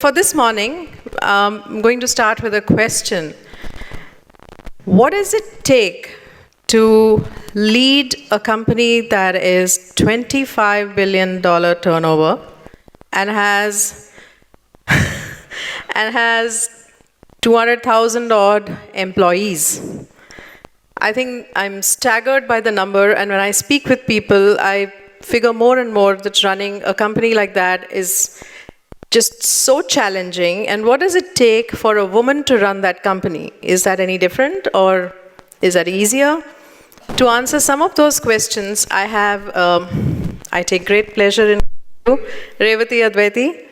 For this morning, I'm going to start with a question. What does it take to lead a company that is $25 billion turnover and has 200,000 odd employees? I think I'm staggered by the number, and when I speak with people, I figure more and more that running a company like that is just so challenging. And what does it take for a woman to run that company? Is that any different, or is that easier? To answer some of those questions, I take great pleasure in Revathi Advaithi,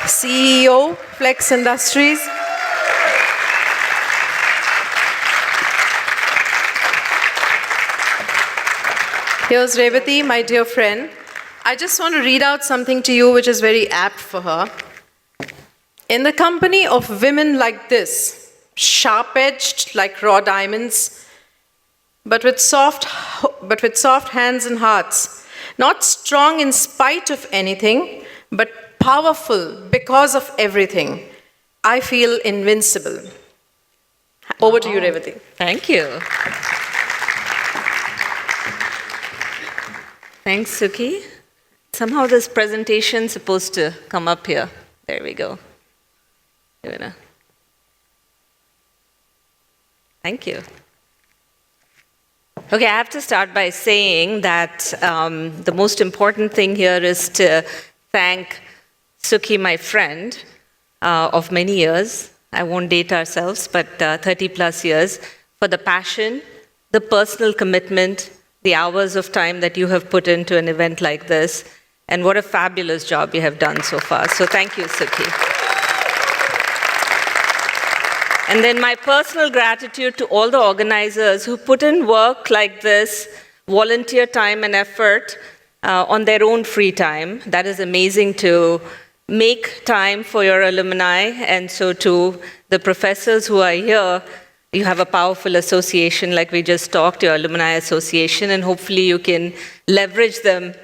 CEO, Flex Industries. Here's Revathi, my dear friend. I just want to read out something to you which is very apt for her. In the company of women like this, sharp-edged like raw diamonds, but with soft hands and hearts, not strong in spite of anything, but powerful because of everything, I feel invincible. Over to you, Revathi. Thank you. Thanks, Suki. Somehow this presentation is supposed to come up here. There we go. Thank you. Okay, I have to start by saying that the most important thing here is to thank Suki, my friend of many years. I won't date ourselves, but 30 plus years, for the passion, the personal commitment, the hours of time that you have put into an event like this, and what a fabulous job you have done so far. So thank you, Suki. And then my personal gratitude to all the organizers who put in work like this, volunteer time and effort on their own free time. That is amazing to make time for your alumni. And so to the professors who are here, you have a powerful association like we just talked, your alumni association, and hopefully you can leverage them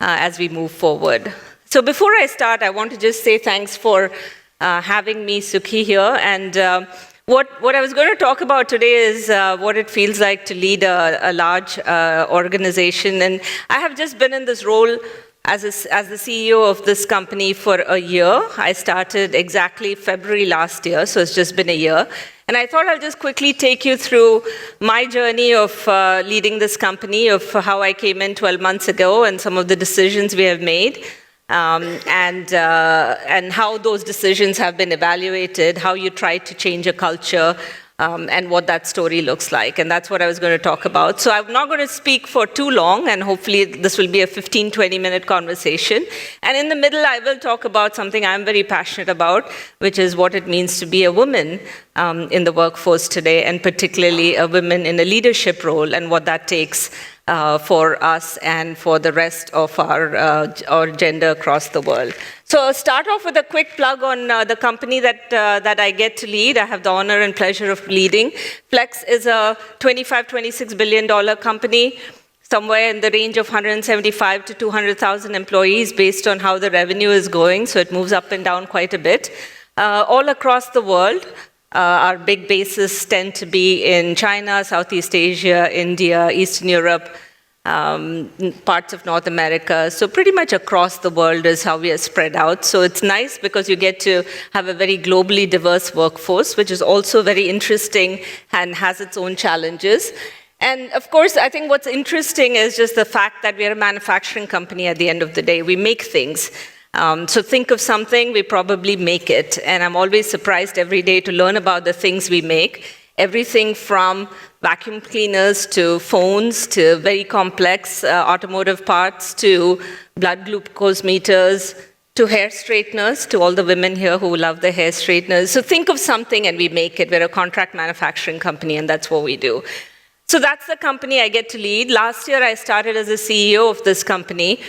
as we move forward. So before I start, I want to just say thanks for having me, Suki, here. And what I was going to talk about today is what it feels like to lead a large organization. And I have just been in this role as the CEO of this company for a year. I started exactly February last year, so it's just been a year. And I thought I'll just quickly take you through my journey of leading this company, of how I came in 12 months ago and some of the decisions we have made, and how those decisions have been evaluated, how you try to change a culture, and what that story looks like. And that's what I was going to talk about. So I'm not going to speak for too long, and hopefully this will be a 15, 20-minute conversation. And in the middle, I will talk about something I'm very passionate about, which is what it means to be a woman in the workforce today, and particularly a woman in a leadership role, and what that takes for us and for the rest of our gender across the world. So I'll start off with a quick plug on the company that I get to lead. I have the honor and pleasure of leading. Flex is a $26 billion company, somewhere in the range of 175 to 200,000 employees based on how the revenue is going, so it moves up and down quite a bit. All across the world. Our big bases tend to be in China, Southeast Asia, India, Eastern Europe, parts of North America. So pretty much across the world is how we are spread out. So it's nice because you get to have a very globally diverse workforce, which is also very interesting and has its own challenges. And of course, I think what's interesting is just the fact that we are a manufacturing company at the end of the day. We make things. So think of something, we probably make it. And I'm always surprised every day to learn about the things we make. Everything from vacuum cleaners to phones to very complex automotive parts to blood glucose meters to hair straighteners, to all the women here who love the hair straighteners. So think of something and we make it. We're a contract manufacturing company and that's what we do. So that's the company I get to lead. Last year I started as a CEO of this company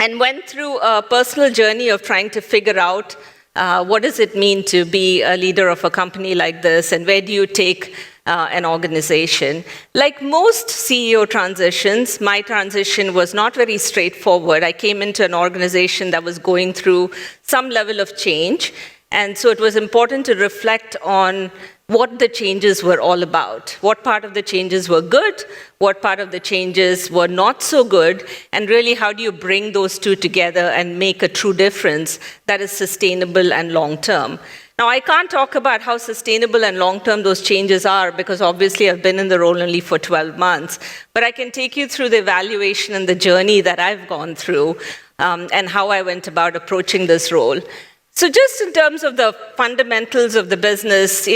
and went through a personal journey of trying to figure out what does it mean to be a leader of a company like this, and where do you take an organization. Like most CEO transitions, my transition was not very straightforward. I came into an organization that was going through some level of change, and so it was important to reflect on what the changes were all about. What part of the changes were good, what part of the changes were not so good, and really how do you bring those two together and make a true difference that is sustainable and long-term. Now, I can't talk about how sustainable and long-term those changes are because obviously I've been in the role only for 12 months, but I can take you through the evaluation and the journey that I've gone through and how I went about approaching this role. So just in terms of the fundamentals of the business,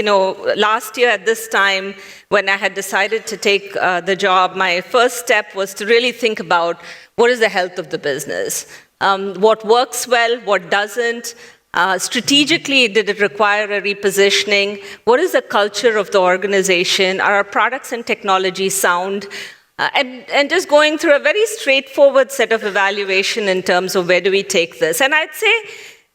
last year at this time, when I had decided to take the job, my first step was to really think about what is the health of the business, what works well, what doesn't. Strategically, did it require a repositioning? What is the culture of the organization? Are our products and technology sound? And just going through a very straightforward set of evaluation in terms of where do we take this. And I'd say,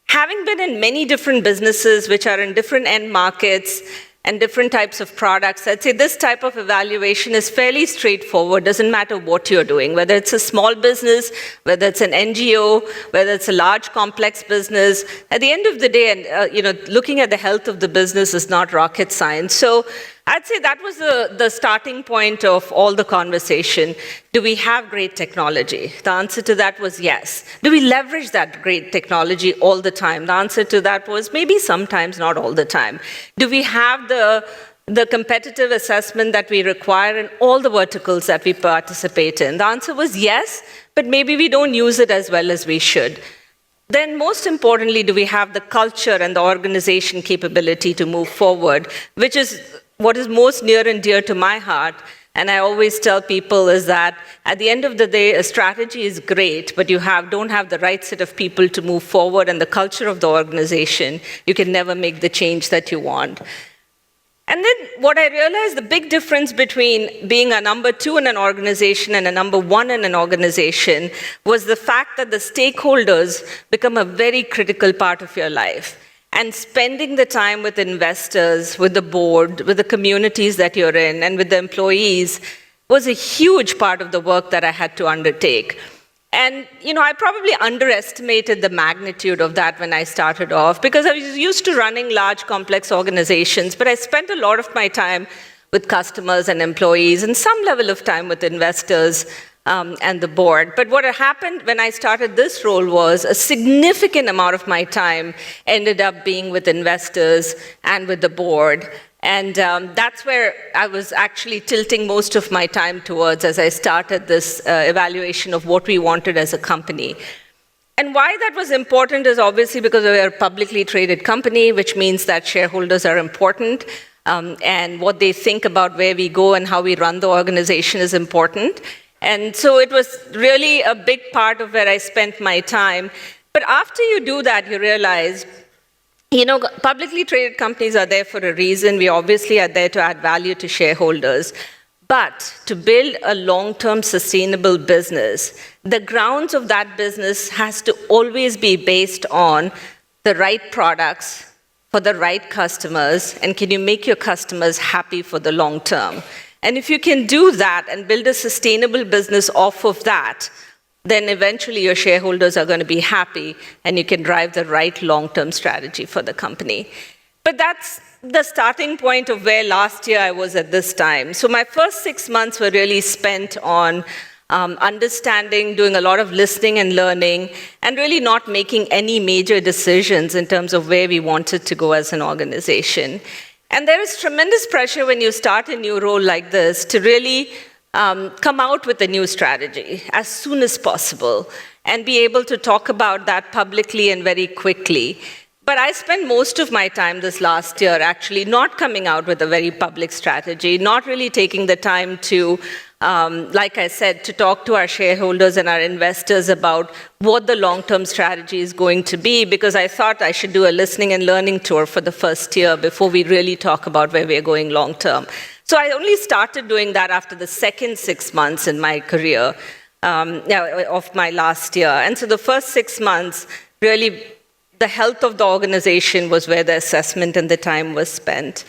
having been in many different businesses which are in different end markets and different types of products, I'd say this type of evaluation is fairly straightforward. Doesn't matter what you're doing, whether it's a small business, whether it's an NGO, whether it's a large complex business. At the end of the day, and looking at the health of the business is not rocket science. So I'd say that was the starting point of all the conversation. Do we have great technology? The answer to that was yes. Do we leverage that great technology all the time? The answer to that was maybe sometimes, not all the time. Do we have the competitive assessment that we require in all the verticals that we participate in? The answer was yes, but maybe we don't use it as well as we should. Then most importantly, do we have the culture and the organization capability to move forward, which is what is most near and dear to my heart. And I always tell people is that at the end of the day, a strategy is great, but you don't have the right set of people to move forward and the culture of the organization, you can never make the change that you want. And then what I realized, the big difference between being a number 2 in an organization and a number 1 in an organization was the fact that the stakeholders become a very critical part of your life. And spending the time with investors, with the board, with the communities that you're in, and with the employees was a huge part of the work that I had to undertake. And, I probably underestimated the magnitude of that when I started off because I was used to running large, complex organizations, but I spent a lot of my time with customers and employees and some level of time with investors and the board. But what had happened when I started this role was a significant amount of my time ended up being with investors and with the board. And that's where I was actually tilting most of my time towards as I started this evaluation of what we wanted as a company. And why that was important is obviously because we are a publicly traded company, which means that shareholders are important. And what they think about where we go and how we run the organization is important. And so it was really a big part of where I spent my time. But after you do that, you realize, publicly traded companies are there for a reason. We obviously are there to add value to shareholders. But to build a long-term sustainable business, the grounds of that business has to always be based on the right products for the right customers, and can you make your customers happy for the long term? And if you can do that and build a sustainable business off of that, then eventually your shareholders are going to be happy and you can drive the right long-term strategy for the company. But that's the starting point of where last year I was at this time. So my first 6 months were really spent on understanding, doing a lot of listening and learning, and really not making any major decisions in terms of where we wanted to go as an organization. And there is tremendous pressure when you start a new role like this to really come out with a new strategy as soon as possible and be able to talk about that publicly and very quickly. But I spent most of my time this last year actually not coming out with a very public strategy, not really taking the time to, like I said, to talk to our shareholders and our investors about what the long-term strategy is going to be, because I thought I should do a listening and learning tour for the first year before we really talk about where we're going long-term. So I only started doing that after the second 6 months in my career, of my last year. And so the first 6 months, really, the health of the organization was where the assessment and the time was spent.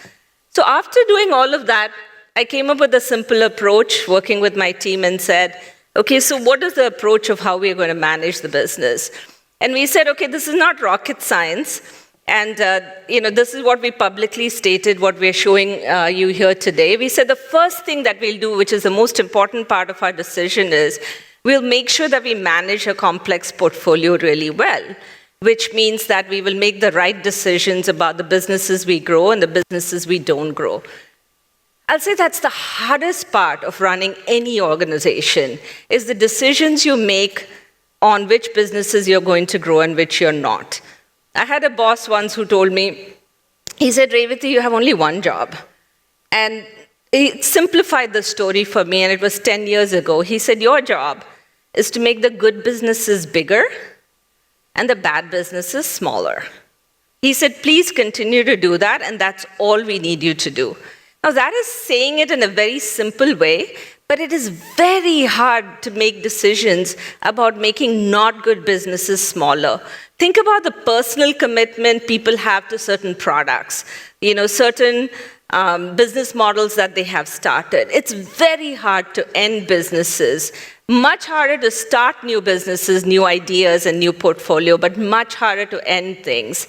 So after doing all of that, I came up with a simple approach, working with my team, and said, okay, so what is the approach of how we're going to manage the business? And we said, okay, this is not rocket science. And this is what we publicly stated, what we're showing you here today. We said the first thing that we'll do, which is the most important part of our decision, is we'll make sure that we manage a complex portfolio really well, which means that we will make the right decisions about the businesses we grow and the businesses we don't grow. I'll say that's the hardest part of running any organization, is the decisions you make on which businesses you're going to grow and which you're not. I had a boss once who told me, he said, Revathi, you have only one job. And he simplified the story for me, and it was 10 years ago. He said, your job is to make the good businesses bigger and the bad businesses smaller. He said, please continue to do that, and that's all we need you to do. Now, that is saying it in a very simple way, but it is very hard to make decisions about making not good businesses smaller. Think about the personal commitment people have to certain products, certain business models that they have started. It's very hard to end businesses, much harder to start new businesses, new ideas, and new portfolio, but much harder to end things.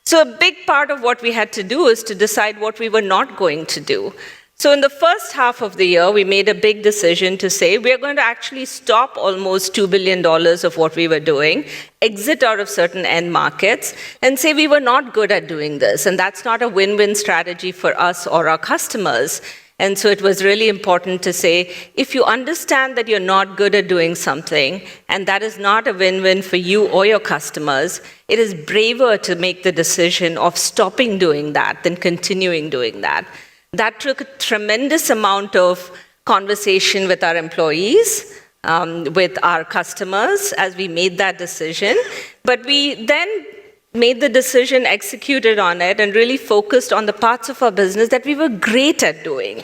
So a big part of what we had to do is to decide what we were not going to do. So in the first half of the year, we made a big decision to say we're going to actually stop almost $2 billion of what we were doing, exit out of certain end markets, and say we were not good at doing this. And that's not a win-win strategy for us or our customers. And so it was really important to say, if you understand that you're not good at doing something, and that is not a win-win for you or your customers, it is braver to make the decision of stopping doing that than continuing doing that. That took a tremendous amount of conversation with our employees, with our customers as we made that decision. But we then made the decision, executed on it, and really focused on the parts of our business that we were great at doing.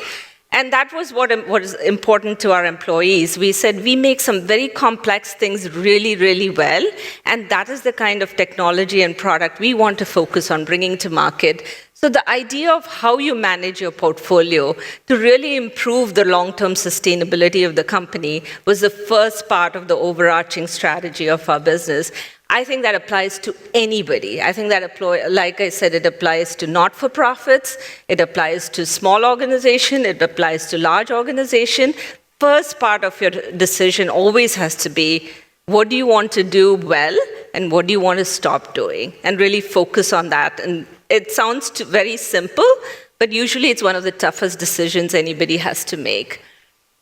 And that was what is important to our employees. We said we make some very complex things really, really well, and that is the kind of technology and product we want to focus on bringing to market. So the idea of how you manage your portfolio to really improve the long-term sustainability of the company was the first part of the overarching strategy of our business. I think that applies to anybody. I think that, like I said, it applies to not-for-profits, it applies to small organization, it applies to large organization. First part of your decision always has to be, what do you want to do well, and what do you want to stop doing? And really focus on that. And it sounds very simple, but usually it's one of the toughest decisions anybody has to make.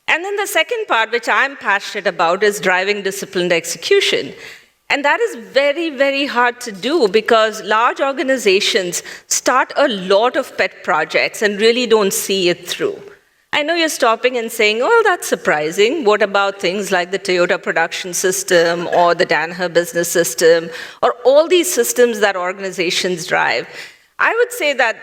And then the second part, which I'm passionate about, is driving disciplined execution. And that is very, very hard to do because large organizations start a lot of pet projects and really don't see it through. I know you're stopping and saying, oh, that's surprising. What about things like the Toyota production system or the Danaher business system or all these systems that organizations drive? I would say that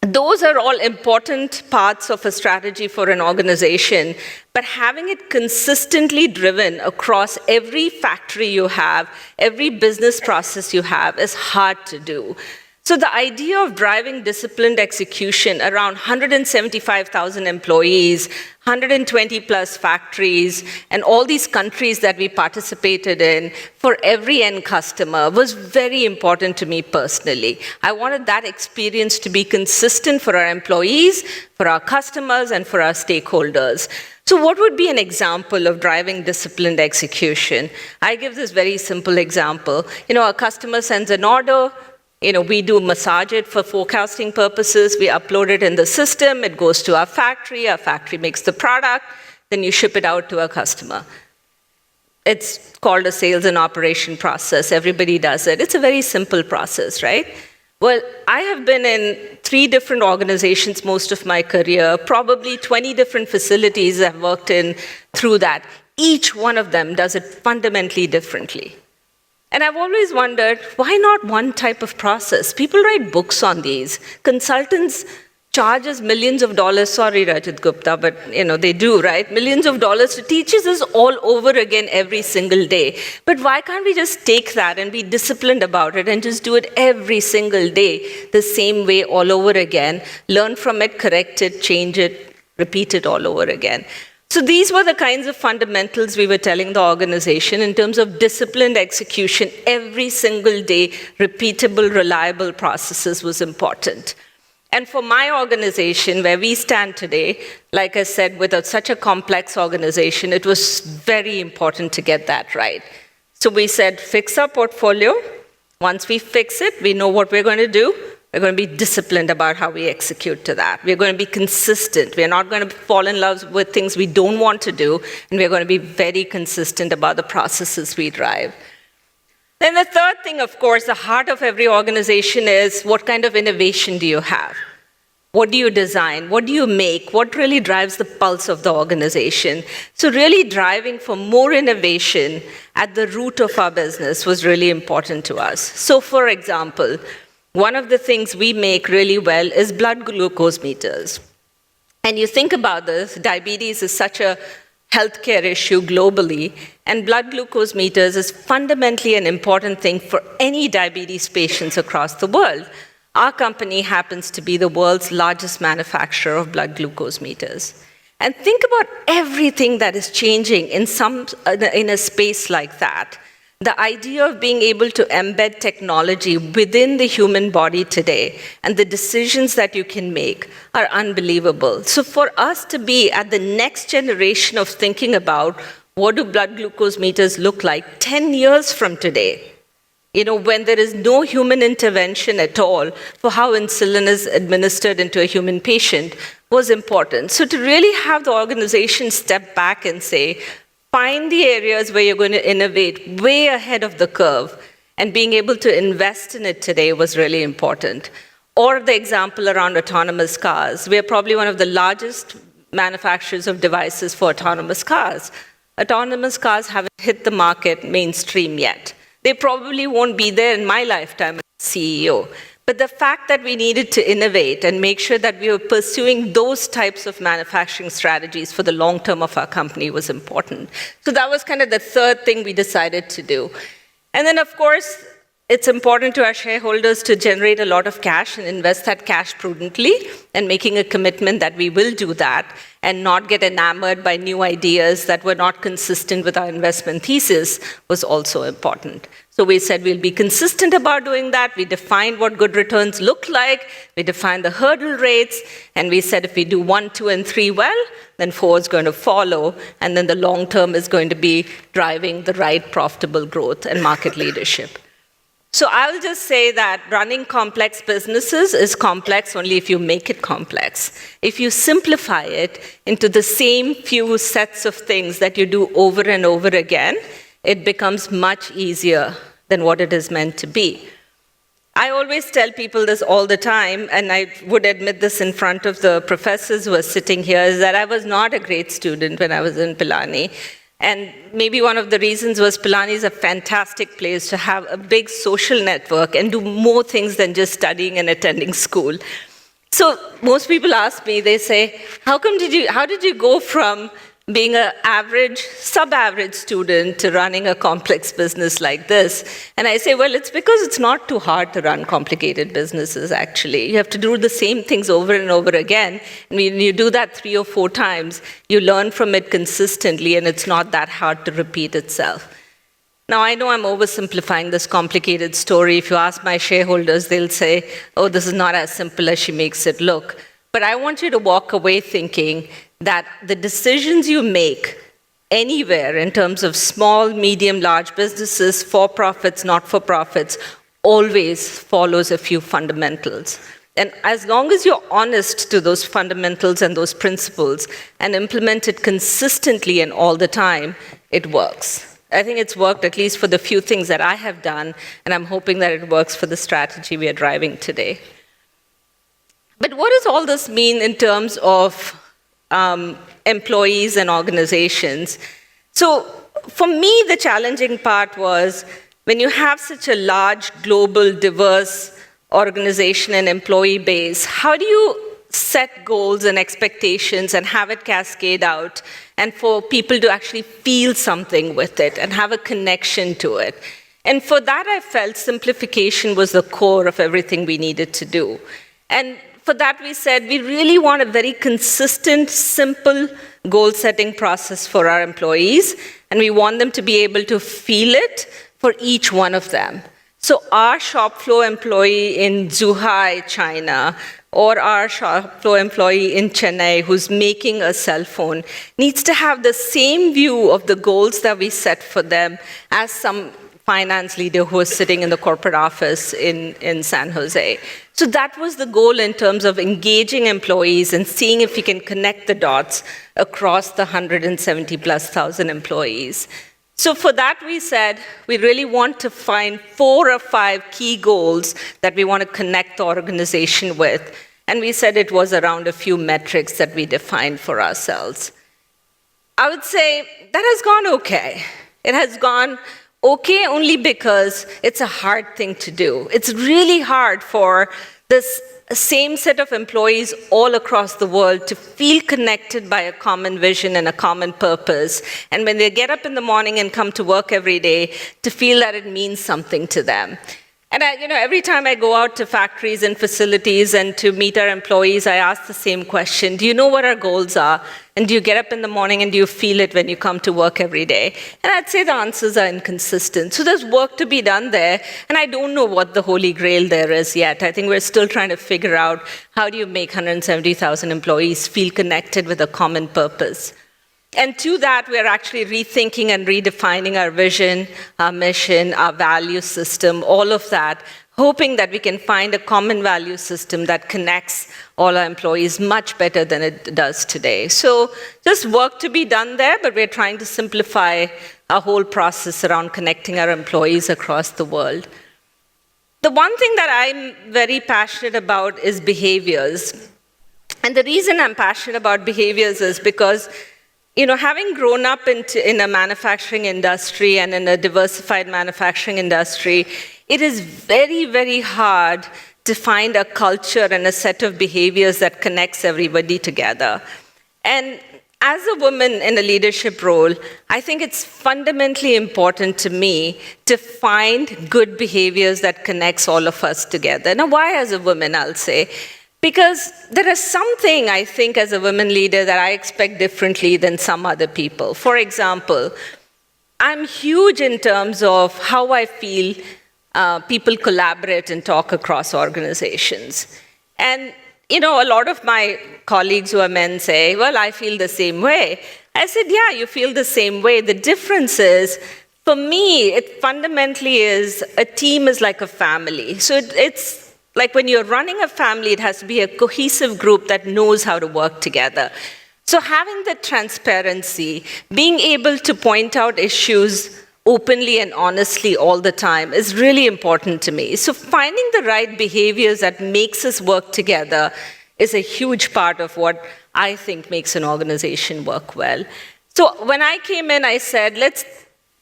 those are all important parts of a strategy for an organization, but having it consistently driven across every factory you have, every business process you have, is hard to do. So the idea of driving disciplined execution around 175,000 employees, 120 plus factories, and all these countries that we participated in for every end customer was very important to me personally. I wanted that experience to be consistent for our employees, for our customers, and for our stakeholders. So what would be an example of driving disciplined execution? I give this very simple example. A customer sends an order. We do massage it for forecasting purposes. We upload it in the system. It goes to our factory. Our factory makes the product. Then you ship it out to a customer. It's called a sales and operation process. Everybody does it. It's a very simple process, right? Well, I have been in 3 different organizations most of my career, probably 20 different facilities I've worked in through that. Each one of them does it fundamentally differently. And I've always wondered, why not one type of process? People write books on these. Consultants charges millions of dollars, sorry Rajat Gupta, but they do, right? Millions of dollars to teach us this all over again every single day. But why can't we just take that and be disciplined about it and just do it every single day the same way all over again, learn from it, correct it, change it, repeat it all over again. So these were the kinds of fundamentals we were telling the organization in terms of disciplined execution. Every single day, repeatable, reliable processes was important. And for my organization, where we stand today, like I said, with such a complex organization, it was very important to get that right. So we said, fix our portfolio. Once we fix it, we know what we're going to do. We're going to be disciplined about how we execute to that. We're going to be consistent. We're not going to fall in love with things we don't want to do, and we're going to be very consistent about the processes we drive. Then the third thing, of course, the heart of every organization is what kind of innovation do you have? What do you design? What do you make? What really drives the pulse of the organization? So really driving for more innovation at the root of our business was really important to us. So for example, one of the things we make really well is blood glucose meters. And you think about this, diabetes is such a healthcare issue globally, and blood glucose meters is fundamentally an important thing for any diabetes patients across the world. Our company happens to be the world's largest manufacturer of blood glucose meters. And think about everything that is changing in a space like that. The idea of being able to embed technology within the human body today and the decisions that you can make are unbelievable. So for us to be at the next generation of thinking about what do blood glucose meters look like 10 years from today, when there is no human intervention at all for how insulin is administered into a human patient was important. So to really have the organization step back and say, find the areas where you're going to innovate way ahead of the curve, and being able to invest in it today was really important. Or the example around autonomous cars. We are probably one of the largest manufacturers of devices for autonomous cars. Autonomous cars haven't hit the market mainstream yet. They probably won't be there in my lifetime as CEO. But the fact that we needed to innovate and make sure that we were pursuing those types of manufacturing strategies for the long term of our company was important. So that was kind of the third thing we decided to do. And then, of course, it's important to our shareholders to generate a lot of cash and invest that cash prudently, and making a commitment that we will do that and not get enamored by new ideas that were not consistent with our investment thesis was also important. So we said we'll be consistent about doing that. We defined what good returns look like. We defined the hurdle rates. And we said if we do 1, 2, and 3 well, then 4 is going to follow. And then the long term is going to be driving the right profitable growth and market leadership. So I'll just say that running complex businesses is complex only if you make it complex. If you simplify it into the same few sets of things that you do over and over again, it becomes much easier than what it is meant to be. I always tell people this all the time, and I would admit this in front of the professors who are sitting here, is that I was not a great student when I was in Pilani. And maybe one of the reasons was Pilani is a fantastic place to have a big social network and do more things than just studying and attending school. So most people ask me, they say, how did you go from being an average, sub-average student to running a complex business like this? And I say, well, it's because it's not too hard to run complicated businesses, actually. You have to do the same things over and over again. And when you do that 3 or 4 times, you learn from it consistently, and it's not that hard to repeat itself. Now, I know I'm oversimplifying this complicated story. If you ask my shareholders, they'll say, oh, this is not as simple as she makes it look. But I want you to walk away thinking that the decisions you make anywhere in terms of small, medium, large businesses, for-profits, not-for-profits, always follows a few fundamentals. And as long as you're honest to those fundamentals and those principles and implement it consistently and all the time, it works. I think it's worked at least for the few things that I have done, and I'm hoping that it works for the strategy we are driving today. But what does all this mean in terms of employees and organizations? So for me, the challenging part was when you have such a large, global, diverse organization and employee base, how do you set goals and expectations and have it cascade out, and for people to actually feel something with it and have a connection to it. And for that, I felt simplification was the core of everything we needed to do. And for that, we said we really want a very consistent, simple goal-setting process for our employees, and we want them to be able to feel it for each one of them. So our shop floor employee in Zhuhai, China, or our shop floor employee in Chennai who's making a cell phone needs to have the same view of the goals that we set for them as some finance leader who was sitting in the corporate office in San Jose. So that was the goal in terms of engaging employees and seeing if we can connect the dots across the 170,000+ employees. So for that, we said we really want to find 4 or 5 key goals that we want to connect the organization with. And we said it was around a few metrics that we defined for ourselves. I would say that has gone okay. It has gone okay only because it's a hard thing to do. It's really hard for this same set of employees all across the world to feel connected by a common vision and a common purpose. And when they get up in the morning and come to work every day, to feel that it means something to them. And every time I go out to factories and facilities and to meet our employees, I ask the same question. Do you know what our goals are? And do you get up in the morning and do you feel it when you come to work every day? And I'd say the answers are inconsistent. So there's work to be done there. And I don't know what the holy grail there is yet. I think we're still trying to figure out how do you make 170,000 employees feel connected with a common purpose. And to that, we're actually rethinking and redefining our vision, our mission, our value system, all of that, hoping that we can find a common value system that connects all our employees much better than it does today. So just work to be done there, but we're trying to simplify our whole process around connecting our employees across the world. The one thing that I'm very passionate about is behaviors. And the reason I'm passionate about behaviors is because having grown up in a manufacturing industry and in a diversified manufacturing industry, it is very, very hard to find a culture and a set of behaviors that connects everybody together. And as a woman in a leadership role, I think it's fundamentally important to me to find good behaviors that connects all of us together. Now, why as a woman, I'll say? Because there is something, I think, as a women leader that I expect differently than some other people. For example, I'm huge in terms of how I feel people collaborate and talk across organizations. And, a lot of my colleagues who are men say, well, I feel the same way. I said, yeah, you feel the same way. The difference is, for me, it fundamentally is a team is like a family. So it's like when you're running a family, it has to be a cohesive group that knows how to work together. So having the transparency, being able to point out issues openly and honestly all the time is really important to me. So finding the right behaviors that makes us work together is a huge part of what I think makes an organization work well. So when I came in, I said, let's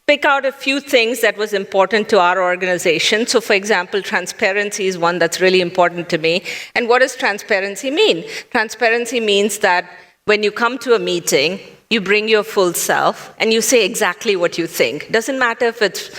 pick out a few things that was important to our organization. So for example, transparency is one that's really important to me. And what does transparency mean? Transparency means that when you come to a meeting, you bring your full self and you say exactly what you think. Doesn't matter if it's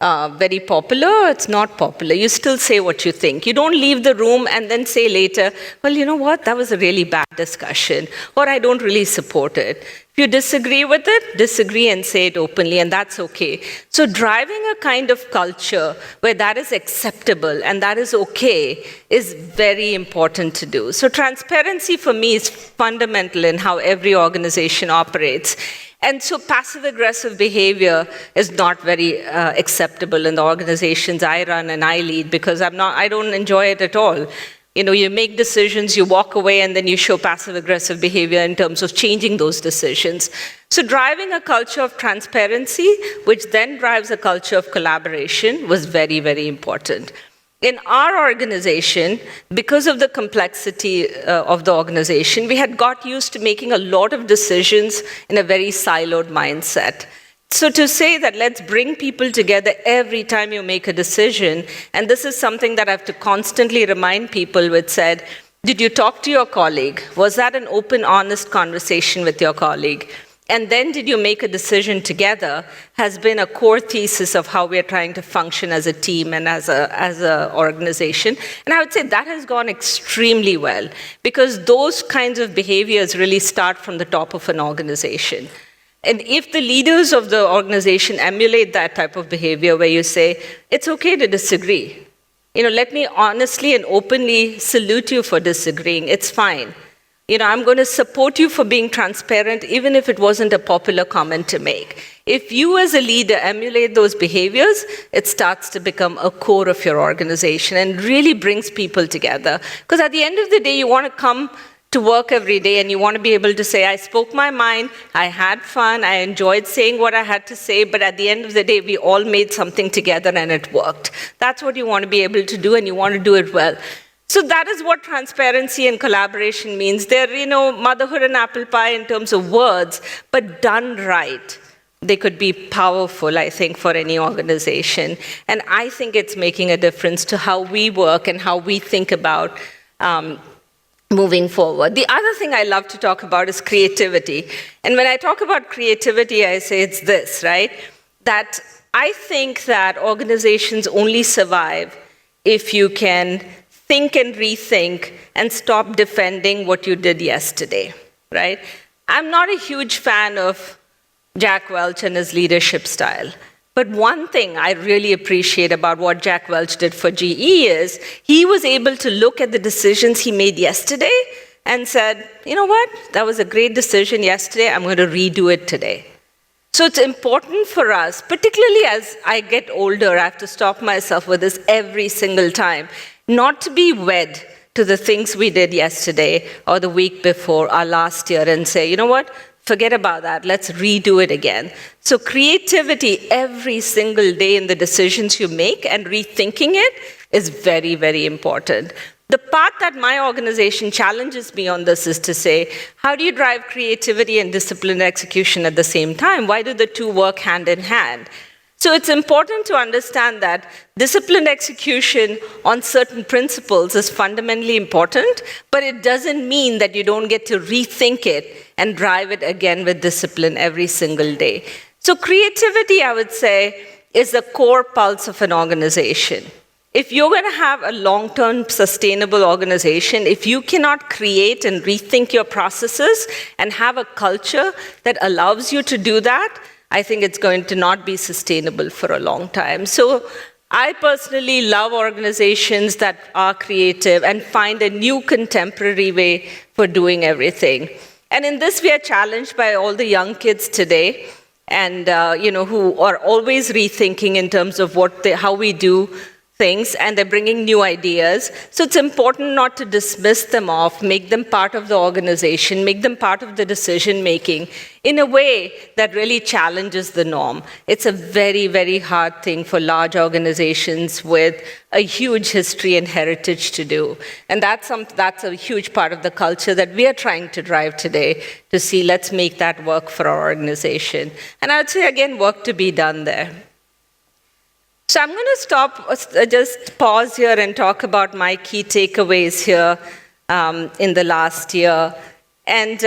very popular or it's not popular. You still say what you think. You don't leave the room and then say later, well, you know what, that was a really bad discussion, or I don't really support it. If you disagree with it, disagree and say it openly, and that's okay. So driving a kind of culture where that is acceptable and that is okay is very important to do. So transparency for me is fundamental in how every organization operates. And so passive-aggressive behavior is not very acceptable in the organizations I run and I lead, because I don't enjoy it at all. You make decisions, you walk away, and then you show passive-aggressive behavior in terms of changing those decisions. So driving a culture of transparency, which then drives a culture of collaboration, was very, very important. In our organization, because of the complexity of the organization, we had got used to making a lot of decisions in a very siloed mindset. So to say that let's bring people together every time you make a decision, and this is something that I have to constantly remind people, which said, Did you talk to your colleague? Was that an open, honest conversation with your colleague? And then did you make a decision together has been a core thesis of how we're trying to function as a team and as a organization. And I would say that has gone extremely well because those kinds of behaviors really start from the top of an organization. And if the leaders of the organization emulate that type of behavior where you say, it's okay to disagree. Let me honestly and openly salute you for disagreeing. It's fine. I'm going to support you for being transparent, even if it wasn't a popular comment to make. If you as a leader emulate those behaviors, it starts to become a core of your organization and really brings people together. Because at the end of the day, you want to come to work every day and you want to be able to say, I spoke my mind, I had fun, I enjoyed saying what I had to say, but at the end of the day, we all made something together and it worked. That's what you want to be able to do, and you want to do it well. So that is what transparency and collaboration means. They're, motherhood and apple pie in terms of words, but done right, they could be powerful, I think, for any organization. And I think it's making a difference to how we work and how we think about moving forward. The other thing I love to talk about is creativity. And when I talk about creativity, I say it's this, right? That I think that organizations only survive if you can think and rethink and stop defending what you did yesterday, right? I'm not a huge fan of Jack Welch and his leadership style. But one thing I really appreciate about what Jack Welch did for GE is he was able to look at the decisions he made yesterday and said, you know what, that was a great decision yesterday, I'm going to redo it today. So it's important for us, particularly as I get older, I have to stop myself with this every single time, not to be wed to the things we did yesterday or the week before or last year and say, you know what, forget about that, let's redo it again. So creativity every single day in the decisions you make and rethinking it is very, very important. The part that my organization challenges me on this is to say, how do you drive creativity and disciplined execution at the same time? Why do the two work hand in hand? So it's important to understand that disciplined execution on certain principles is fundamentally important, but it doesn't mean that you don't get to rethink it and drive it again with discipline every single day. So creativity, I would say, is the core pulse of an organization. If you're going to have a long-term sustainable organization, if you cannot create and rethink your processes and have a culture that allows you to do that, I think it's going to not be sustainable for a long time. So I personally love organizations that are creative and find a new contemporary way for doing everything. And in this, we are challenged by all the young kids today, and who are always rethinking in terms of how we do things, and they're bringing new ideas. So it's important not to dismiss them off, make them part of the organization, make them part of the decision-making in a way that really challenges the norm. It's a very, very hard thing for large organizations with a huge history and heritage to do. And that's a huge part of the culture that we are trying to drive today to see, let's make that work for our organization. And I would say, again, work to be done there. So I'm going to just pause here and talk about my key takeaways here in the last year. And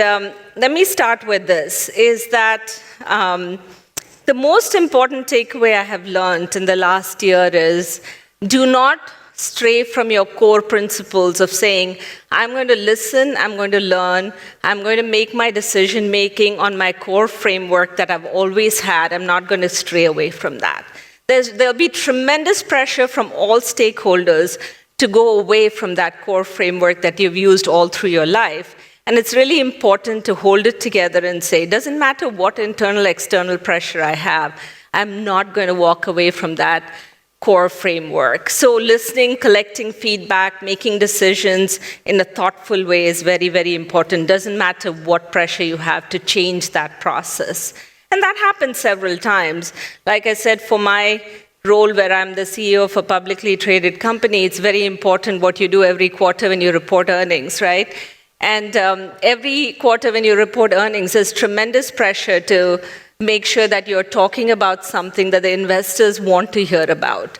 let me start with this, is that the most important takeaway I have learned in the last year is do not stray from your core principles of saying, I'm going to listen, I'm going to learn, I'm going to make my decision making on my core framework that I've always had. I'm not going to stray away from that. There'll be tremendous pressure from all stakeholders to go away from that core framework that you've used all through your life. And it's really important to hold it together and say, it doesn't matter what internal, external pressure I have, I'm not going to walk away from that core framework. So listening, collecting feedback, making decisions in a thoughtful way is very, very important. Doesn't matter what pressure you have to change that process. And that happens several times. Like I said, for my role where I'm the CEO of a publicly traded company, it's very important what you do every quarter when you report earnings, right? And every quarter when you report earnings, there's tremendous pressure to make sure that you're talking about something that the investors want to hear about.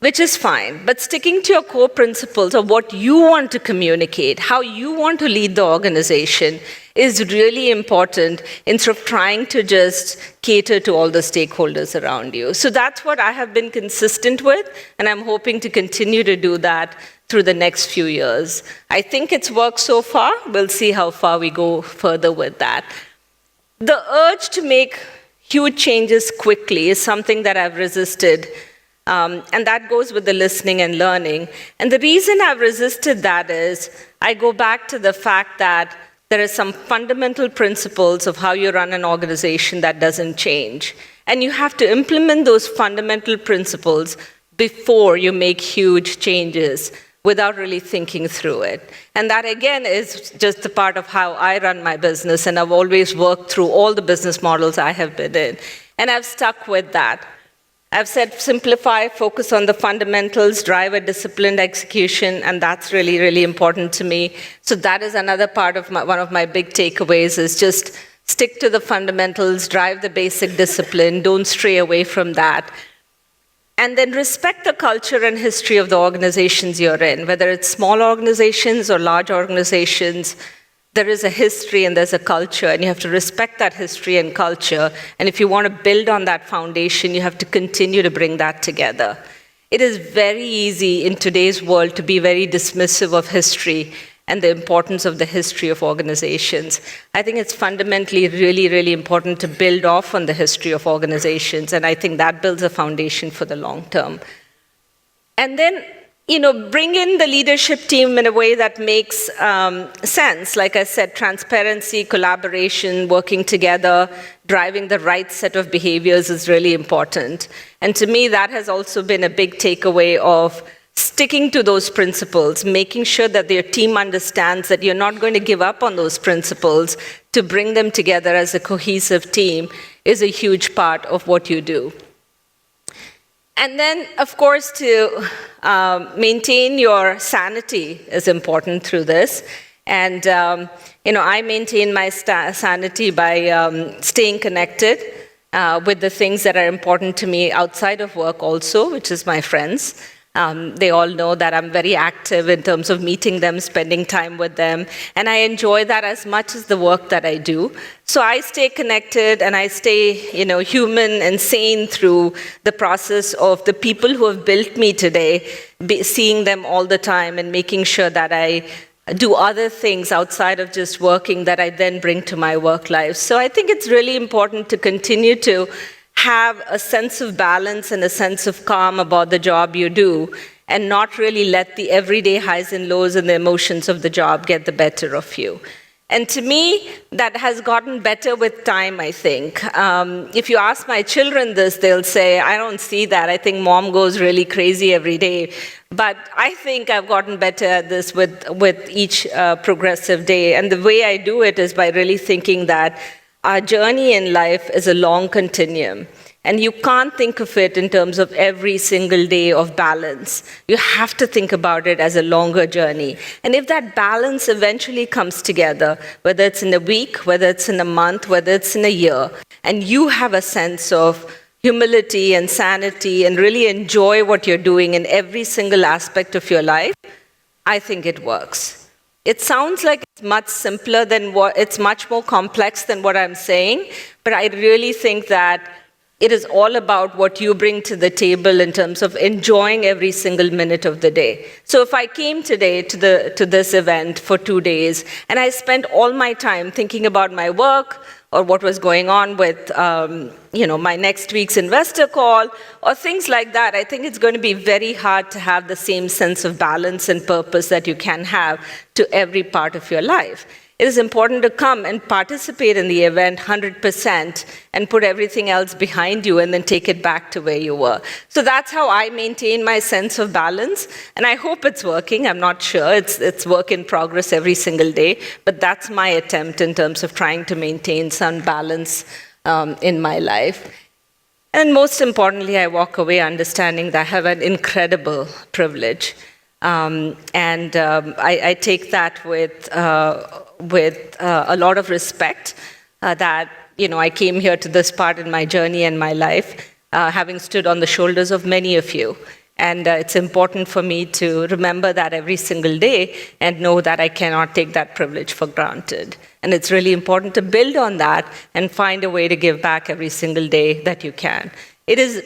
which is fine. But sticking to your core principles of what you want to communicate, how you want to lead the organization, is really important instead of trying to just cater to all the stakeholders around you. So that's what I have been consistent with, and I'm hoping to continue to do that through the next few years. I think it's worked so far. We'll see how far we go further with that. The urge to make huge changes quickly is something that I've resisted, and that goes with the listening and learning. And the reason I've resisted that is I go back to the fact that there are some fundamental principles of how you run an organization that doesn't change. And you have to implement those fundamental principles before you make huge changes without really thinking through it. And that, again, is just the part of how I run my business, and I've always worked through all the business models I have been in. And I've stuck with that. I've said simplify, focus on the fundamentals, drive a disciplined execution, and that's really, really important to me. So that is another part of one of my big takeaways, is just stick to the fundamentals, drive the basic discipline, don't stray away from that. And then respect the culture and history of the organizations you're in, whether it's small organizations or large organizations. There is a history and there's a culture, and you have to respect that history and culture. And if you want to build on that foundation, you have to continue to bring that together. It is very easy in today's world to be very dismissive of history and the importance of the history of organizations. I think it's fundamentally really, really important to build off on the history of organizations, and I think that builds a foundation for the long term. And then, bring in the leadership team in a way that makes sense. Like I said, transparency, collaboration, working together, driving the right set of behaviors is really important. And to me, that has also been a big takeaway of sticking to those principles, making sure that your team understands that you're not going to give up on those principles to bring them together as a cohesive team is a huge part of what you do. And then, of course, to maintain your sanity is important through this. And, I maintain my sanity by staying connected with the things that are important to me outside of work also, which is my friends. They all know that I'm very active in terms of meeting them, spending time with them, and I enjoy that as much as the work that I do. So I stay connected and I stay, human and sane through the process of the people who have built me today, seeing them all the time and making sure that I do other things outside of just working that I then bring to my work life. So I think it's really important to continue to have a sense of balance and a sense of calm about the job you do, and not really let the everyday highs and lows and the emotions of the job get the better of you. And to me, that has gotten better with time, I think. If you ask my children this, they'll say, I don't see that. I think mom goes really crazy every day. But I think I've gotten better at this with each progressive day. And the way I do it is by really thinking that our journey in life is a long continuum, and you can't think of it in terms of every single day of balance. You have to think about it as a longer journey. And if that balance eventually comes together, whether it's in a week, whether it's in a month, whether it's in a year, and you have a sense of humility and sanity and really enjoy what you're doing in every single aspect of your life, I think it works. It sounds like it's much simpler than it's much more complex than what I'm saying, but I really think that it is all about what you bring to the table in terms of enjoying every single minute of the day. So if I came today to this event for 2 days, and I spent all my time thinking about my work, or what was going on with, my next week's investor call, or things like that, I think it's going to be very hard to have the same sense of balance and purpose that you can have to every part of your life. It is important to come and participate in the event 100% and put everything else behind you and then take it back to where you were. So that's how I maintain my sense of balance, and I hope it's working. I'm not sure. It's work in progress every single day, but that's my attempt in terms of trying to maintain some balance in my life. And most importantly, I walk away understanding that I have an incredible privilege. I take that with a lot of respect that, I came here to this part in my journey and my life, having stood on the shoulders of many of you. And it's important for me to remember that every single day and know that I cannot take that privilege for granted. And it's really important to build on that and find a way to give back every single day that you can. It is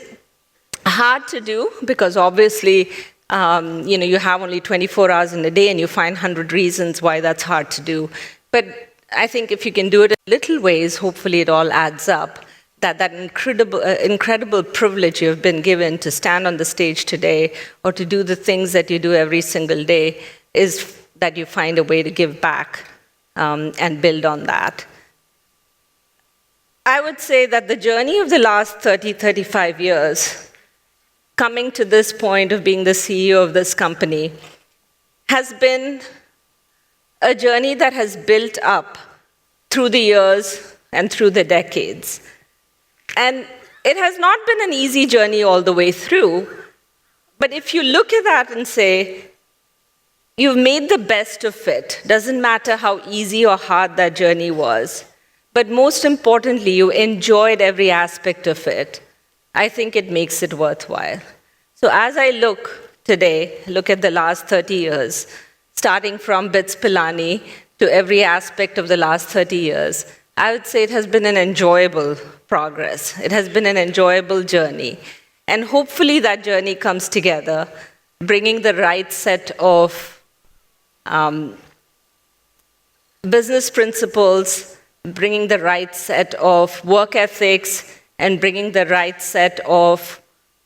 hard to do because obviously, you have only 24 hours in a day and you find 100 reasons why that's hard to do. But I think if you can do it in little ways, hopefully it all adds up. That incredible privilege you have been given to stand on the stage today or to do the things that you do every single day is that you find a way to give back and build on that. I would say that the journey of the last 30, 35 years, coming to this point of being the CEO of this company, has been a journey that has built up through the years and through the decades. And it has not been an easy journey all the way through, but if you look at that and say, you've made the best of it, doesn't matter how easy or hard that journey was, but most importantly, you enjoyed every aspect of it, I think it makes it worthwhile. So as I look at the last 30 years, starting from BITS Pilani to every aspect of the last 30 years, I would say it has been an enjoyable progress. It has been an enjoyable journey. And hopefully that journey comes together, bringing the right set of business principles, bringing the right set of work ethics, and bringing the right set of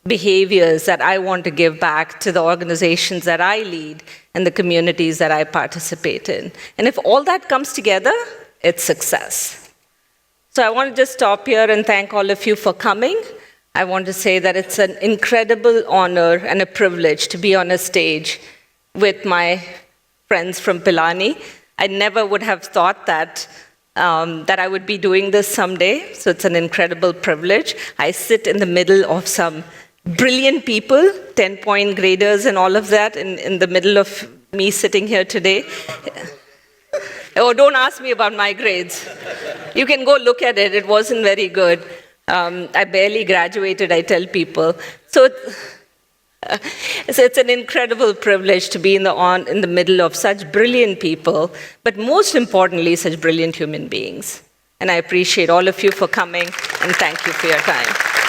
behaviors that I want to give back to the organizations that I lead and the communities that I participate in. And if all that comes together, it's success. So I want to just stop here and thank all of you for coming. I want to say that it's an incredible honor and a privilege to be on a stage with my friends from Pilani. I never would have thought that I would be doing this someday, so it's an incredible privilege. I sit in the middle of some brilliant people, 10-point graders and all of that, in the middle of me sitting here today. Oh, don't ask me about my grades. You can go look at it. It wasn't very good. I barely graduated, I tell people. So it's an incredible privilege to be in the middle of such brilliant people, but most importantly, such brilliant human beings. And I appreciate all of you for coming, and thank you for your time.